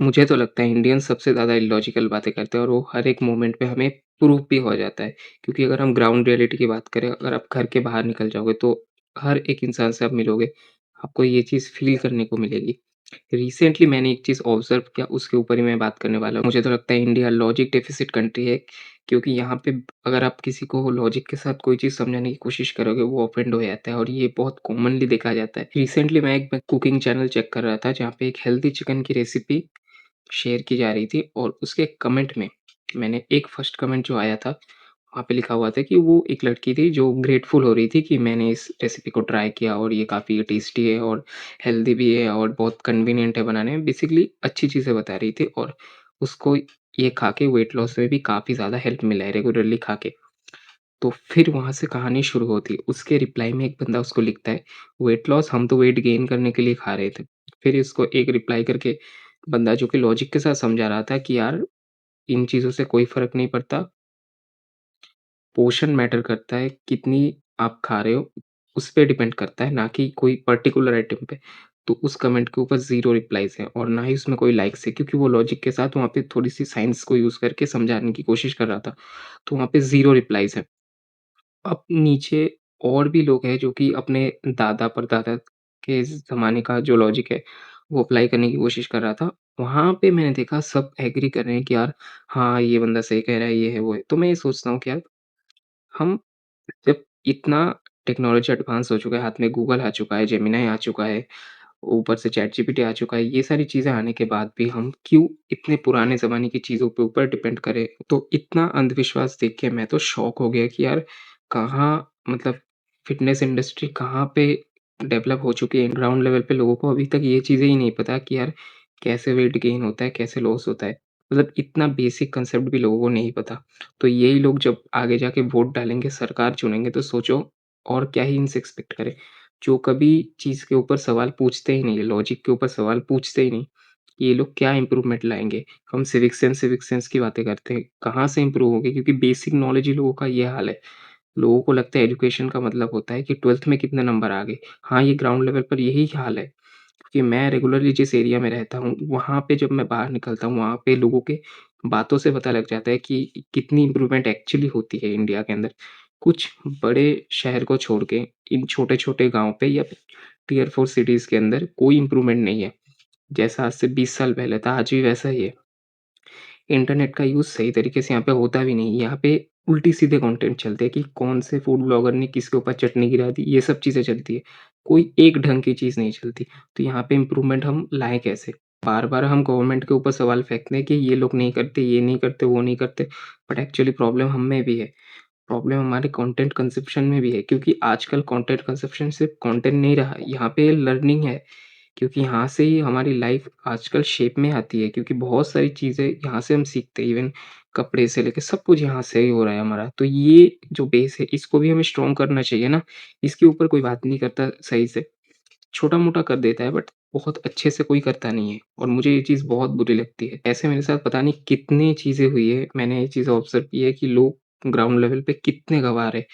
मुझे तो लगता है इंडियंस सबसे ज़्यादा इलॉजिकल बातें करते हैं और वो हर एक मोमेंट पे हमें प्रूफ भी हो जाता है। क्योंकि अगर हम ग्राउंड रियलिटी की बात करें, अगर आप घर के बाहर निकल जाओगे तो हर एक इंसान से आप मिलोगे, आपको ये चीज़ फ़ील करने को मिलेगी। रिसेंटली मैंने एक चीज़ ऑब्ज़र्व किया, उसके ऊपर ही मैं बात करने वाला हूँ। मुझे तो लगता है इंडिया लॉजिक डेफ़िसिट कंट्री है, क्योंकि यहाँ पे अगर आप किसी को लॉजिक के साथ कोई चीज़ समझाने की कोशिश करोगे, वो ऑफेंड हो जाता है और ये बहुत कॉमनली देखा जाता है। रिसेंटली मैं एक कुकिंग चैनल चेक कर रहा था, जहाँ पे एक हेल्दी चिकन की रेसिपी शेयर की जा रही थी और उसके कमेंट में मैंने एक फर्स्ट कमेंट जो आया था, वहाँ पे लिखा हुआ था कि वो एक लड़की थी जो ग्रेटफुल हो रही थी कि मैंने इस रेसिपी को ट्राई किया और ये काफ़ी टेस्टी है और हेल्दी भी है और बहुत कन्वीनिएंट है बनाने में। बेसिकली अच्छी चीज़ें बता रही थी और उसको ये खा के वेट लॉस में भी काफ़ी ज़्यादा हेल्प मिला है रेगुलरली खा के। तो फिर वहाँ से कहानी शुरू होती है। उसके रिप्लाई में एक बंदा उसको लिखता है, "वेट लॉस हम तो वेट गेन करने के लिए खा रहे थे।" फिर इसको एक रिप्लाई करके बंदा जो कि लॉजिक के साथ समझा रहा था कि यार इन चीज़ों से कोई फ़र्क नहीं पड़ता, पोर्शन मैटर करता है, कितनी आप खा रहे हो, उस पे डिपेंड करता है, ना कि कोई पर्टिकुलर आइटम पे। तो उस कमेंट के ऊपर ज़ीरो रिप्लाइज़ हैं और ना ही उसमें कोई लाइक्स है, क्योंकि वो लॉजिक के साथ वहाँ पे थोड़ी-सी साइंस को यूज़ करके समझाने की कोशिश कर रहा था। तो वहाँ पे ज़ीरो रिप्लाइज़ हैं। अब नीचे और भी लोग हैं जो कि अपने दादा-परदादा के ज़माने का जो लॉजिक है, वो अप्लाई करने की कोशिश कर रहा था। वहाँ पे मैंने देखा सब एग्री कर रहे हैं कि यार हाँ, ये बंदा सही कह रहा है, ये है, वो है। तो मैं ये सोचता हूँ कि यार हम जब इतना टेक्नोलॉजी एडवांस हो चुका है, हाथ में गूगल आ चुका है, जेमिनी आ चुका है, ऊपर से चैटजीपीटी आ चुका है, ये सारी चीज़ें आने के बाद भी हम क्यों इतने पुराने ज़माने की चीज़ों पे ऊपर डिपेंड करें। तो इतना अंधविश्वास देख के मैं तो शॉक हो गया कि यार कहाँ मतलब फ़िटनेस इंडस्ट्री कहाँ पे डेवलप हो चुकी है। ग्राउंड लेवल पे लोगों को अभी तक ये चीज़ें ही नहीं पता कि यार कैसे वेट गेन होता है, कैसे लॉस होता है। मतलब इतना बेसिक कांसेप्ट भी लोगों को नहीं पता। तो यही लोग जब आगे जाके वोट डालेंगे, सरकार चुनेंगे तो सोचो और क्या ही इनसे एक्सपेक्ट करें। जो कभी चीज़ के ऊपर सवाल पूछते ही नहीं है, लॉजिक के ऊपर सवाल पूछते ही नहीं, ये लोग क्या इम्प्रूवमेंट लाएँगे? हम सिविक सेंस की बातें करते हैं, कहाँ से इम्प्रूव होंगे? क्योंकि बेसिक नॉलेज ही लोगों का ये हाल है। लोगों को लगता है एजुकेशन का मतलब होता है कि 12th में कितने नंबर आ गए। हाँ, ये ग्राउंड लेवल पर यही हाल है कि मैं रेगुलरली जिस एरिया में रहता हूँ, वहाँ पे जब मैं बाहर निकलता हूँ, वहाँ पे लोगों के बातों से पता लग जाता है कि कितनी इम्प्रूवमेंट एक्चुअली होती है इंडिया के अंदर। कुछ बड़े शहर को छोड़ के इन छोटे-छोटे गाँव पे या टियर 4 सिटीज़ के अंदर कोई इम्प्रूवमेंट नहीं है। जैसा आज से 20 साल पहले था, आज भी वैसा ही है। इंटरनेट का यूज़ सही तरीके से यहाँ पे होता भी नहीं। यहाँ पे उल्टी-सीधे कंटेंट चलते हैं कि कौन से फूड ब्लॉगर ने किसके ऊपर चटनी गिरा दी, ये सब चीज़ें चलती है। कोई एक ढंग की चीज़ नहीं चलती। तो यहाँ पे इम्प्रूवमेंट हम लाएँ कैसे? बार-बार हम गवर्नमेंट के ऊपर सवाल फेंकते हैं कि ये लोग नहीं करते, ये नहीं करते, वो नहीं करते। बट एक्चुअली प्रॉब्लम हम में भी है। प्रॉब्लम हमारे कंटेंट कंज़प्शन में भी है, क्योंकि आजकल कंटेंट कंज़प्शन सिर्फ़ कंटेंट नहीं रहा, यहाँ पे लर्निंग है। क्योंकि यहाँ से ही हमारी लाइफ़ आजकल शेप में आती है, क्योंकि बहुत सारी चीज़ें यहाँ से हम सीखते हैं, इवन कपड़े से लेके सब कुछ यहाँ से ही हो रहा है हमारा। तो ये जो बेस है इसको भी हमें स्ट्रॉन्ग करना चाहिए ना, इसके ऊपर कोई बात नहीं करता सही से। छोटा-मोटा कर देता है बट बहुत अच्छे से कोई करता नहीं है और मुझे ये चीज़ बहुत बुरी लगती है। ऐसे मेरे साथ पता नहीं कितनी चीज़ें हुई है, मैंने ये चीज़ ऑब्ज़र्व की है कि लोग ग्राउंड लेवल पे कितने गँवार हैं।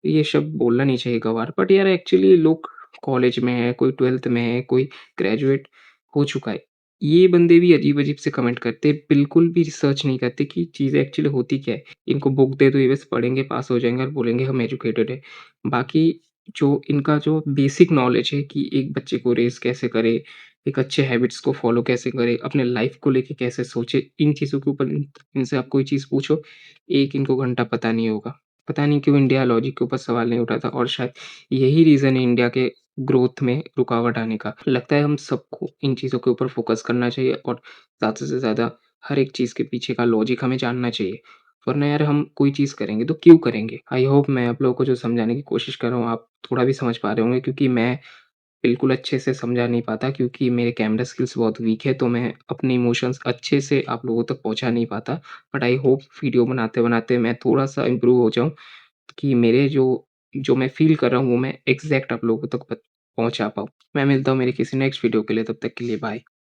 ये शब्द बोलना नहीं चाहिए गँवार, बट यार एक्चुअली लोग कॉलेज में है, कोई 12th में है, कोई ग्रेजुएट हो चुका है। ये बंदे भी अजीब-अजीब से कमेंट करते हैं, बिल्कुल भी रिसर्च नहीं करते कि चीज़ें एक्चुअली होती क्या है। इनको बुक दे दो, ये बस पढ़ेंगे, पास हो जाएँगे और बोलेंगे हम एजुकेटेड हैं। बाकी जो इनका जो बेसिक नॉलेज है कि एक बच्चे को रेज़ कैसे करें, एक अच्छे हैबिट्स को फ़ॉलो कैसे करें, अपने लाइफ़ को लेके कैसे सोचें, इन चीज़ों के ऊपर इनसे आप कोई चीज़ पूछो, एक इनको घंटा पता नहीं होगा। पता नहीं क्यों इंडिया लॉजिक के ऊपर सवाल नहीं उठाता और शायद यही रीज़न है इंडिया के ग्रोथ में रुकावट आने का। लगता है हम सबको इन चीज़ों के ऊपर फ़ोकस करना चाहिए और ज़्यादा से ज़्यादा हर एक चीज़ के पीछे का लॉजिक हमें जानना चाहिए। वरना यार हम कोई चीज़ करेंगे तो क्यों करेंगे? आई होप मैं आप लोगों को जो समझाने की कोशिश कर रहा हूँ आप थोड़ा भी समझ पा रहे होंगे, क्योंकि मैं बिल्कुल अच्छे से समझा नहीं पाता, क्योंकि मेरे कैमरा स्किल्स बहुत वीक है, तो मैं अपने इमोशंस अच्छे से आप लोगों तक पहुँचा नहीं पाता। बट आई होप वीडियो बनाते-बनाते मैं थोड़ा-सा इम्प्रूव हो जाऊँ कि मेरे जो जो मैं फ़ील कर रहा हूँ वो मैं एग्ज़ैक्ट आप लोगों तक पहुँचा पाऊँ। मैं मिलता हूँ मेरी किसी नेक्स्ट वीडियो के लिए, तब तक के लिए बाय।